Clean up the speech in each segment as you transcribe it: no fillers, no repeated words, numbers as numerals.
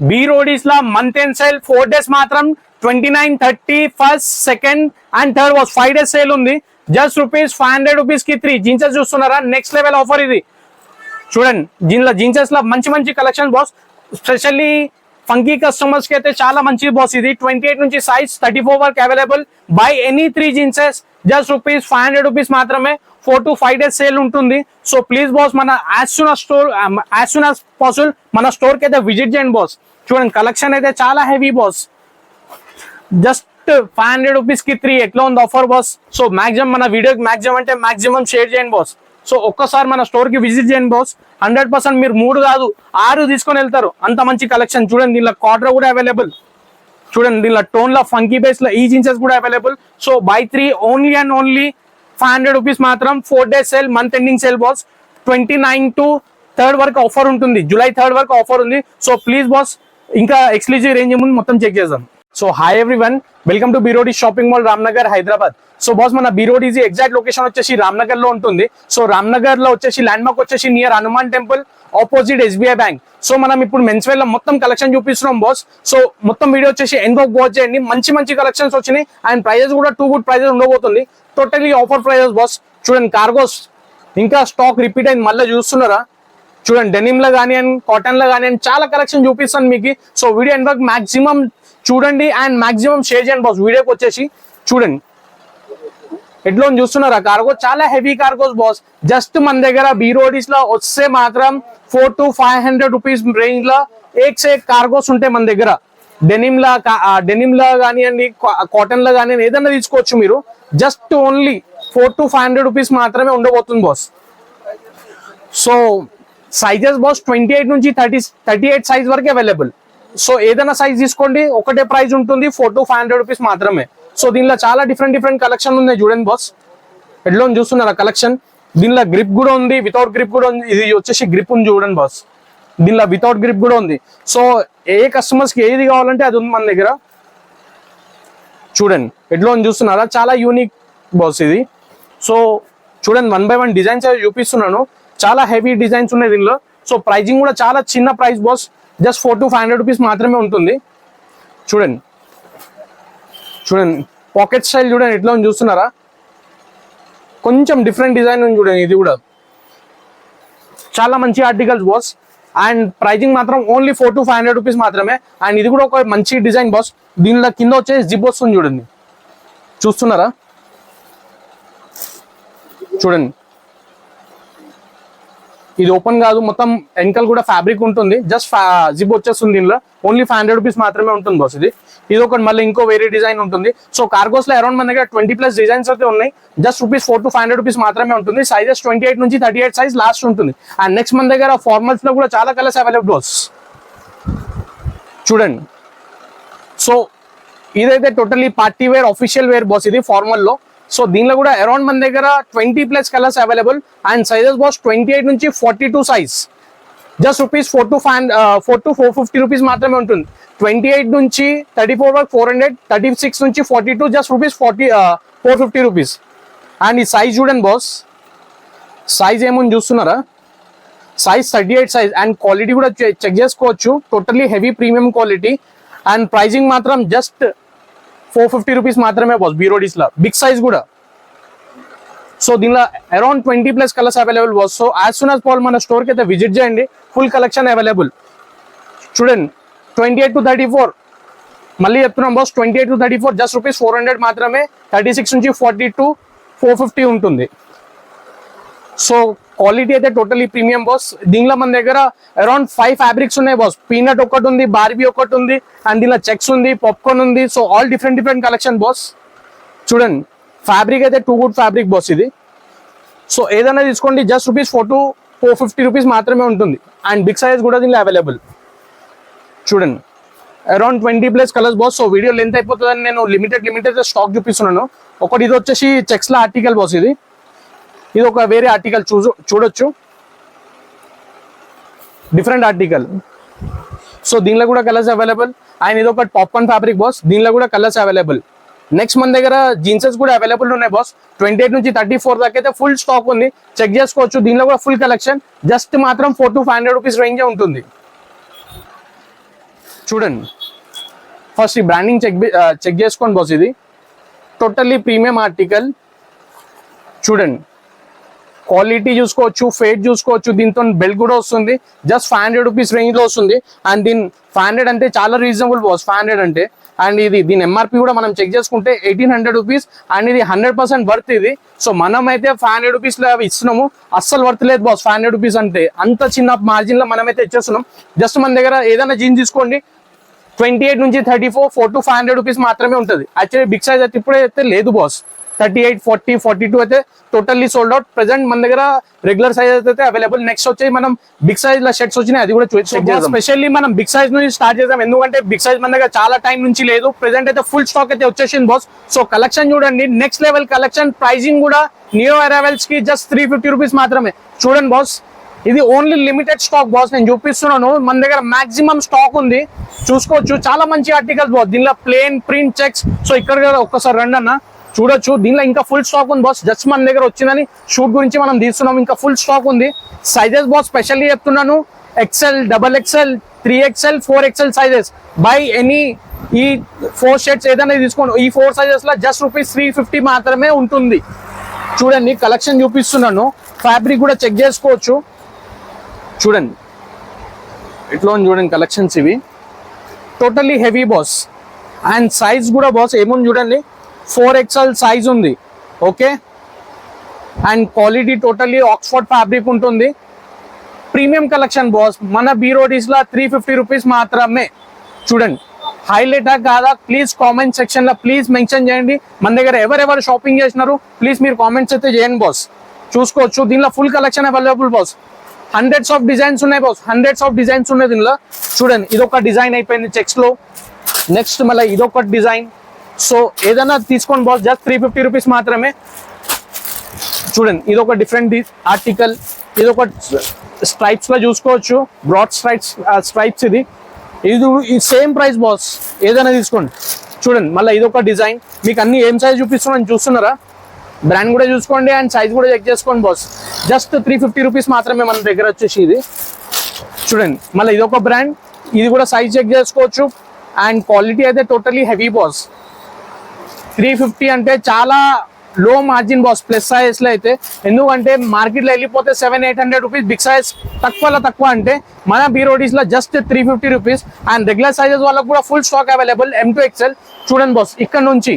B Roadies లా month end sale 4 days మాత్రం 29, 30, 1st, 2nd and 3rd was 5 days sale ఉంది. Just ₹500 కి 3 జీన్సెస్ చూస్తున్నారా, next level offer ఇది. చూడండి దీనిలో జీన్సెస్ లో మంచి మంచి collection boss, specially funky customers కి అయితే చాలా మంచి బాస్ ఇది. 28 నుంచి సైజ్ 34 వరకు అవైలబుల్. బై ఎనీ 3 జీన్సెస్ జస్ట్ ₹500 మాత్రమే. 4 to 5 days సేల్ ఉంటుంది. సో ప్లీజ్ బాస్ మన యాజ్ సూన్ యాజ్ పాసిబుల్ మన స్టోర్ కి అయితే విజిట్ చేయండి బాస్. చూడండి కలెక్షన్ అయితే చాలా హెవీ బాస్. జస్ట్ ₹500 కి 3 ఎట్లా ఉంది ఆఫర్ బాస్. సో మాక్సిమం మన వీడియోకి మాక్సిమం అంటే మాక్సిమం షేర్ చేయండి బాస్. సో ఒక్కసారి మన స్టోర్ కి విజిట్ చేయండి బాస్. 100% మీరు 3 కాదు 6 తీసుకొని వెళ్తారు, అంత మంచి కలెక్షన్. చూడండి దీనిలో క్వార్టర్ కూడా అవైలబుల్. చూడండి దీనిలో టోన్ లో ఫంకీ బేస్ లో ఈ జీన్సెస్ కూడా available. So by 3 only and only ₹500 మాత్రం. 4 days sale, month ending sale boss. 29 to 3rd వరకు ఆఫర్ ఉంటుంది, జూలై 3rd వరకు ఆఫర్ ఉంది. సో ప్లీజ్ బాస్ ఇంకా ఎక్స్క్లూజివ్ రేంజ్ ముందు మొత్తం చెక్ చేద్దాం. So hi everyone, welcome to బీరోడీ shopping mall Ramnagar Hyderabad. So boss మన బీరోడీజీ ఎగ్జాక్ట్ లొకేషన్ వచ్చేసి రామ్నగర్ లో ఉంటుంది. సో రామ్నగర్ లో వచ్చేసి ల్యాండ్ మార్క్ వచ్చేసి near Hanuman temple opposite SBI bank. So మనం ఇప్పుడు మెన్స్ వేర్ లో మొత్తం కలెక్షన్ చూపిస్తున్నాం బాస్. సో మొత్తం వీడియో వచ్చేసి ఎంతో వాచ్ చేయండి, మంచి మంచి కలెక్షన్స్ వచ్చినాయి అండ్ ప్రైజెస్ కూడా 2 good ప్రైజెస్ ఉండబోతుంది. Totally offer prizes boss. చూడండి కార్గోస్ ఇంకా స్టాక్ రిపీట్ అయింది, మళ్ళీ చూస్తున్నారా. చూడండి డెనిమ్ లో కానివ్వండి, కాటన్ లో కానివ్వండి, చాలా కలెక్షన్ చూపిస్తాను మీకు. సో వీడియో ఎండ్ వరకు మాక్సిమం చూడండి అండ్ మాక్సిమం షేర్ చేయండి బాస్. వీడియోకి వచ్చేసి చూడండి ఎట్లా చూస్తున్నారా, కార్గో చాలా హెవీ కార్గోస్ బాస్. జస్ట్ మన దగ్గర బీరోడీస్ లో వస్తే మాత్రం 4 to 500 రేంజ్ లో ఏక్ కార్గోస్ ఉంటాయి మన దగ్గర. డెనిమ్ లా కానివ్వండి, కాటన్ లో కానివ్వండి, ఏదైనా తీసుకోవచ్చు మీరు. జస్ట్ ఓన్లీ 4 to 500 మాత్రమే ఉండబోతుంది బాస్. సో సైజెస్ బాస్ 28 నుంచి 38 సైజ్ వరకు అవైలబుల్. సో ఏదైనా సైజ్ తీసుకోండి, ఒకటే ప్రైస్ ఉంటుంది, 4 to 500 మాత్రమే. సో దీనిలో చాలా డిఫరెంట్ కలెక్షన్ ఉన్నాయి చూడండి బాస్. ఎట్లా చూస్తున్నారా కలెక్షన్. దీనిలో గ్రిప్ కూడా ఉంది, వితౌట్ గ్రిప్ కూడా ఉంది. ఇది వచ్చేసి గ్రిప్ ఉంది చూడండి బాస్. దీనిలో వితౌట్ గ్రిప్ కూడా ఉంది. సో ఏ కస్టమర్స్ కి ఏది కావాలంటే అది ఉంది మన దగ్గర. చూడండి ఎట్లా చూస్తున్నారా, చాలా యూనిక్ బాస్ ఇది. సో చూడండి 1 by 1 డిజైన్స్ చూపిస్తున్నాను, చాలా హెవీ డిజైన్స్ ఉన్నాయి దీనిలో. సో ప్రైజింగ్ కూడా చాలా చిన్న ప్రైస్ బాస్, జస్ట్ 4 to 500 మాత్రమే ఉంటుంది. చూడండి పాకెట్ స్టైల్ చూడండి ఎట్లా చూస్తున్నారా, కొంచెం డిఫరెంట్ డిజైన్ ఉంది చూడండి. ఇది కూడా చాలా మంచి ఆర్టికల్స్ బాస్ అండ్ ప్రైజింగ్ మాత్రం ఓన్లీ 4 to 500 మాత్రమే. అండ్ ఇది కూడా ఒక మంచి డిజైన్ బాస్. దీనిలో కింద వచ్చేసి జిప్ వస్తుంది చూడండి, చూస్తున్నారా. చూడండి ఇది ఓపెన్ కాదు, మొత్తం వెనకల్ కూడా ఫ్యాబ్రిక్ ఉంటుంది. జస్ట్ జిప్ వచ్చేస్తుంది. దీనిలో ఓన్లీ 500 మాత్రమే ఉంటుంది బాస్. ఇది ఒకటి మళ్ళీ ఇంకో వేరే డిజైన్ ఉంటుంది. సో కార్గోస్ లో అరౌండ్ మన దగ్గర 20+ డిజైన్స్ అయితే ఉన్నాయి. జస్ట్ ₹4 to 500 మాత్రమే ఉంటుంది. సైజెస్ 28 నుంచి 38 సైజ్ లాస్ట్ ఉంటుంది. అండ్ నెక్స్ట్ మన దగ్గర ఫార్మల్స్ లో కూడా చాలా కలర్స్ అవైలబుల్ బాస్. చూడండి సో ఇదైతే totally party wear official wear boss, ఇది ఫార్మల్ లో. సో దీనిలో కూడా అరౌండ్ మన దగ్గర 20+ colours available and sizes boss 28 నుంచి 42 సైజ్. జస్ట్ ₹4 to 450 మాత్రమే ఉంటుంది. 28 నుంచి 34 వరకు 400, 36 నుంచి 42 జస్ట్ ₹450. అండ్ ఈ సైజ్ చూడండి బాస్, సైజ్ ఏముంది చూస్తున్నారా, సైజ్ 38 సైజ్. అండ్ క్వాలిటీ కూడా చెక్ చేసుకోవచ్చు, totally heavy premium quality. And pricing మాత్రం జస్ట్ ₹450 మాత్రమే బాస్ బీరోడీస్ లా, బిగ్ సైజ్ కూడా. సో దీనిలో around 20+ colours available boss. So as soon as possible మన స్టోర్ కి అయితే విజిట్ చేయండి, ఫుల్ కలెక్షన్ అవైలబుల్. చూడండి 28 to 34 మళ్ళీ చెప్తున్నాం బాస్, 28 to 34 జస్ట్ ₹400 మాత్రమే. 36 నుంచి 42 450 ఉంటుంది. సో క్వాలిటీ అయితే టోటలీ ప్రీమియం బాస్. దీనిలో మన దగ్గర అరౌండ్ 5 ఫ్యాబ్రిక్స్ ఉన్నాయి బాస్. పీనట్ ఒకటి ఉంది, బార్బీ ఒకటి ఉంది, అండ్ దీనిలో చెక్స్ ఉంది, పాప్కార్న్ ఉంది. So all different collection boss. చూడండి ఫ్యాబ్రిక్ అయితే 2 good ఫ్యాబ్రిక్ బాస్ ఇది. సో ఏదైనా తీసుకోండి, జస్ట్ ₹4 to 450 మాత్రమే ఉంటుంది. అండ్ బిగ్ సైజ్ కూడా దీనిలో అవైలబుల్. చూడండి around 20+ colours boss. So video length అయిపోతుందని నేను లిమిటెడ్ స్టాక్ చూపిస్తున్నాను. ఒకటి ఇది వచ్చేసి చెక్స్ లా ఆర్టికల్ బాస్. ఇది ఒక వేరే ఆర్టికల్ చూడొచ్చు, డిఫరెంట్ ఆర్టికల్. సో దీనిలో కూడా కలర్స్ అవైలబుల్. అండ్ ఇది ఒక పాప్కార్న్ ఫ్యాబ్రిక్ బాస్, దీనిలో కూడా కలర్స్ అవైలబుల్. నెక్స్ట్ మన దగ్గర జీన్సెస్ కూడా అవైలబుల్ ఉన్నాయి బాస్. 28 నుంచి 34 దాకా అయితే ఫుల్ స్టాక్ ఉంది, చెక్ చేసుకోవచ్చు. దీనిలో కూడా ఫుల్ కలెక్షన్. జస్ట్ మాత్రం ₹4 to 500 రేంజే ఉంటుంది. చూడండి ఫస్ట్ ఈ బ్రాండింగ్ చెక్ చేసుకోండి బాస్. ఇది టోటల్లీ ప్రీమియం ఆర్టికల్. చూడండి క్వాలిటీ చూసుకోవచ్చు, ఫేట్ చూసుకోవచ్చు. దీంతో బెల్ట్ కూడా వస్తుంది. జస్ట్ 500 రూపీస్ రేంజ్ లో వస్తుంది. అండ్ దీని 500 అంటే చాలా రీజనబుల్ బాస్, 500 అంటే. అండ్ ఇది దీని ఎంఆర్పి కూడా మనం చెక్ చేసుకుంటే 1800 రూపీస్. అండ్ ఇది 100% వర్త్ ఇది. సో మనం అయితే 500 రూపీస్ లో ఇస్తున్నాము, అస్సలు వర్త్ లేదు బాస్ 500 రూపీస్ అంటే. అంత చిన్న మార్జిన్ లో మనమైతే ఇచ్చేస్తున్నాం. జస్ట్ మన దగ్గర ఏదైనా జీన్స్ తీసుకోండి 28 నుంచి 34, 4 to 500 రూపీస్ మాత్రమే ఉంటుంది. యాక్చువల్లీ బిగ్ సైజ్ అయితే ఇప్పుడైతే లేదు బాస్. 38, 40, 42 అయితే టోటల్లీ సోల్డ్ అవుట్. ప్రెసెంట్ మన దగ్గర రెగ్యులర్ సైజ్ అయితే అవైలబుల్. నెక్స్ట్ వచ్చేసి మనం బిగ్ సైజ్ లో షర్ట్స్ వచ్చినాయి, అది కూడా చెక్ చేద్దాం. స్పెషల్లీ మనం బిగ్ సైజ్ నుంచి స్టార్ట్ చేద్దాం, ఎందుకంటే బిగ్ సైజ్ మన దగ్గర చాలా టైం నుంచి లేదు. ప్రెసెంట్ అయితే ఫుల్ స్టాక్ అయితే వచ్చేసింది బాస్. సో కలెక్షన్ చూడండి, నెక్స్ట్ లెవెల్ కలెక్షన్. ప్రైజింగ్ కూడా న్యూ అరైవల్స్ కి జస్ట్ 350 రూపీస్ మాత్రమే. చూడండి బాస్, ఇది ఓన్లీ లిమిటెడ్ స్టాక్ బాస్. నేను చూపిస్తున్నాను, మన దగ్గర మాక్సిమం స్టాక్ ఉంది, చూసుకోవచ్చు. చాలా మంచి ఆర్టికల్స్ బాస్. దీనిలో ప్లేన్ ప్రింట్ చెక్స్. సో ఇక్కడ ఒక్కసారి రండి అన్న, చూడొచ్చు. దీనిలో ఇంకా ఫుల్ స్టాక్ ఉంది బాస్. జస్ట్ మన దగ్గర వచ్చిందని షూట్ గురించి మనం తీస్తున్నాం, ఇంకా ఫుల్ స్టాక్ ఉంది. సైజెస్ బాస్ స్పెషల్లీ చెప్తున్నాను, XL, XXL, 3XL, 4XL sizes. By any ఈ 4 షర్ట్స్ ఏదైనా తీసుకోండి, ఈ 4 సైజెస్ లో జస్ట్ ₹350 మాత్రమే ఉంటుంది. చూడండి కలెక్షన్ చూపిస్తున్నాను, ఫ్యాబ్రిక్ కూడా చెక్ చేసుకోవచ్చు. చూడండి ఇట్లా చూడండి కలెక్షన్స్ ఇవి totally heavy boss. And size కూడా బాస్ ఏముంది చూడండి, 4XL సైజ్ ఉంది. Okay, and quality totally Oxford fabric ఉంటుంది. Premium collection boss. మన బీరోడీస్ లో 350 రూపీస్ మాత్రమే. చూడండి హైలైటా కాదా? ప్లీజ్ కామెంట్ సెక్షన్ లో ప్లీజ్ మెన్షన్ చేయండి. మన దగ్గర ఎవరెవరు షాపింగ్ చేసినారు ప్లీజ్ మీరు కామెంట్స్ అయితే చేయండి బాస్. చూసుకోవచ్చు దీనిలో full collection available boss. Hundreds of designs ఉన్నాయి బాస్, హండ్రెడ్స్ ఆఫ్ డిజైన్స్ ఉన్నాయి దీనిలో. చూడండి ఇదొక డిజైన్ అయిపోయింది చెక్స్ లో. నెక్స్ట్ మళ్ళీ ఇదొక డిజైన్. సో ఏదైనా తీసుకోండి బాస్, జస్ట్ 350 రూపీస్ మాత్రమే. చూడండి ఇదొక డిఫరెంట్ ఆర్టికల్. ఇదొక స్ట్రైప్స్ లో చూసుకోవచ్చు, బ్రాడ్ స్ట్రైప్స్. ఇది సేమ్ ప్రైస్ బాస్, ఏదైనా తీసుకోండి. చూడండి మళ్ళీ ఇదొక డిజైన్. మీకు అన్ని ఏం సైజ్ చూపిస్తున్నాను చూస్తున్నారా? బ్రాండ్ కూడా చూసుకోండి అండ్ సైజ్ కూడా చెక్ చేసుకోండి బాస్. జస్ట్ 350 రూపీస్ మాత్రమే మన దగ్గర వచ్చేసి ఇది. చూడండి మళ్ళీ ఇదొక బ్రాండ్, ఇది కూడా సైజ్ చెక్ చేసుకోవచ్చు. అండ్ క్వాలిటీ అయితే టోటలీ హెవీ బాస్. 350 అంటే చాలా లో మార్జిన్ బాస్ ప్లస్ సైజ్ లో అయితే. ఎందుకంటే మార్కెట్ లో వెళ్ళిపోతే 700-800 రూపీస్ బిగ్ సైజ్ తక్కువ అంటే మన బీరోడీస్ లో just 350 rupees. And regular sizes వాళ్ళకు కూడా ఫుల్ స్టాక్ అవైలబుల్, M2XL. చూడండి బాస్ ఇక్కడ నుంచి,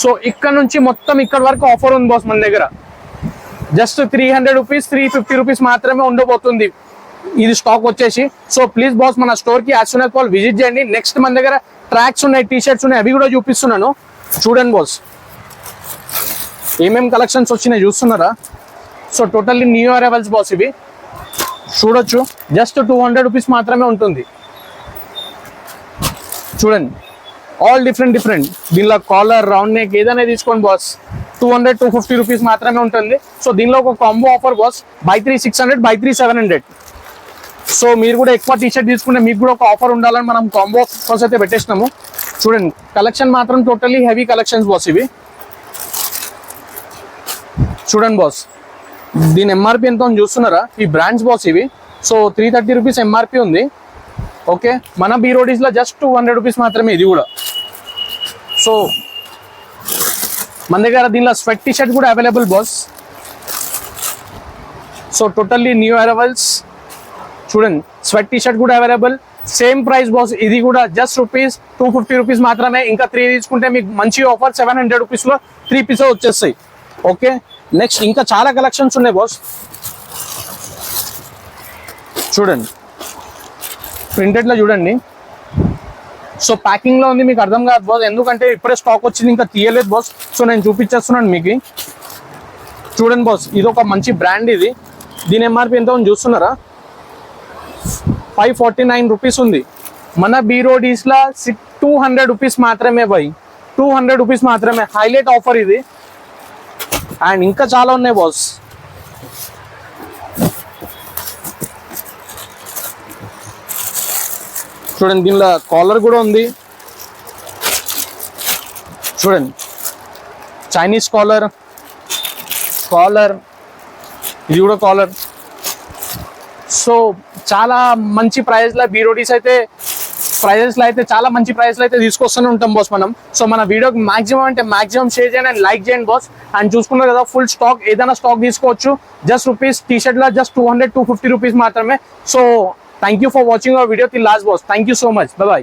సో ఇక్కడ నుంచి మొత్తం ఇక్కడ వరకు ఆఫర్ ఉంది బాస్ మన దగ్గర. జస్ట్ 300 రూపీస్, 350 రూపీస్ మాత్రమే ఉండబోతుంది ఇది స్టాక్ వచ్చేసి. సో ప్లీజ్ బాస్ మన స్టోర్ కి as soon as possible visit చేయండి. నెక్స్ట్ మన దగ్గర ట్రాక్స్ ఉన్నాయి, టీ షర్ట్స్ ఉన్నాయి, అవి కూడా చూపిస్తున్నాను. చూడండి బాస్ ఏమేం కలెక్షన్స్ వచ్చినాయి చూస్తున్నారా? So totally new arrivals boss ఇవి. చూడొచ్చు జస్ట్ 200 రూపీస్ మాత్రమే ఉంటుంది. చూడండి ఆల్ డిఫరెంట్. దీనిలో కాలర్, రౌండ్ నెక్ ఏదైనా తీసుకోండి బాస్, 200-250 రూపీస్ మాత్రమే ఉంటుంది. సో దీనిలో ఒక combo offer boss, by 3 600, by 3 700. So మీరు కూడా ఎక్కువ టీ షర్ట్ తీసుకుంటే మీకు కూడా ఒక ఆఫర్ ఉండాలని మనం కాంబో ఆఫర్స్ అయితే పెట్టేసినాము. చూడండి కలెక్షన్ మాత్రం టోటల్లీ హెవీ కలెక్షన్స్ బాస్ ఇవి. చూడండి బాస్ దీని ఎంఆర్పి ఎంత ఉంది చూస్తున్నారా? ఈ బ్రాండ్స్ బాస్ ఇవి. సో 330 రూపీస్ ఎంఆర్పి ఉంది. ఓకే, మన బీరోడీస్ లో జస్ట్ 200 రూపీస్ మాత్రమే ఇది కూడా. సో మన దగ్గర దీనిలో స్వెట్ టీ షర్ట్ కూడా available boss. So totally new arrivals. చూడండి స్వెట్ టీ షర్ట్ కూడా అవైలబుల్, సేమ్ ప్రైస్ బాస్. ఇది కూడా జస్ట్ ₹250 రూపీస్ మాత్రమే. ఇంకా 3 తీసుకుంటే మీకు మంచి ఆఫర్ 700 రూపీస్ లో 3 పీసెస్ వచ్చేస్తాయి. ఓకే, నెక్స్ట్ ఇంకా చాలా కలెక్షన్స్ ఉన్నాయి బాస్. చూడండి ప్రింటెడ్ లో చూడండి. సో ప్యాకింగ్ లో ఉంది, మీకు అర్థం కాదు బాస్, ఎందుకంటే ఇప్పుడే స్టాక్ వచ్చింది, ఇంకా తీయలేదు బాస్. సో నేను చూపించేస్తున్నాను మీకు. చూడండి బాస్ ఇది ఒక మంచి బ్రాండ్. ఇది దీని ఎంఆర్పి ఎంత ఉంది చూస్తున్నారా? 549 రూపీస్ ఉంది. మన బీరోడీస్ లా 200 రూపీస్ మాత్రమే బై, 200 రూపీస్ మాత్రమే. హైలైట్ ఆఫర్ ఇది. అండ్ ఇంకా చాలా ఉన్నాయి బాస్. చూడండి దీనిలో కాలర్ కూడా ఉంది. చూడండి చైనీస్ కాలర్, ఇది కూడా కాలర్. సో చాలా మంచి ప్రైస్ లో బీరోడీస్ అయితే ప్రైజెస్ లో అయితే చాలా మంచి ప్రైస్ లో అయితే తీసుకొస్తూనే ఉంటాం బాస్ మనం. సో మన వీడియోకి మాక్సిమం అంటే మాక్సిమం షేర్ చేయండి అండ్ లైక్ చేయండి బాస్. అండ్ చూసుకున్నారు కదా ఫుల్ స్టాక్, ఏదైనా స్టాక్ తీసుకోవచ్చు. జస్ట్ రూపీస్ టీ షర్ట్ లో జస్ట్ 200-250 రూపీస్ మాత్రమే. So thank you for watching our video till last boss. Thank you so much. By by.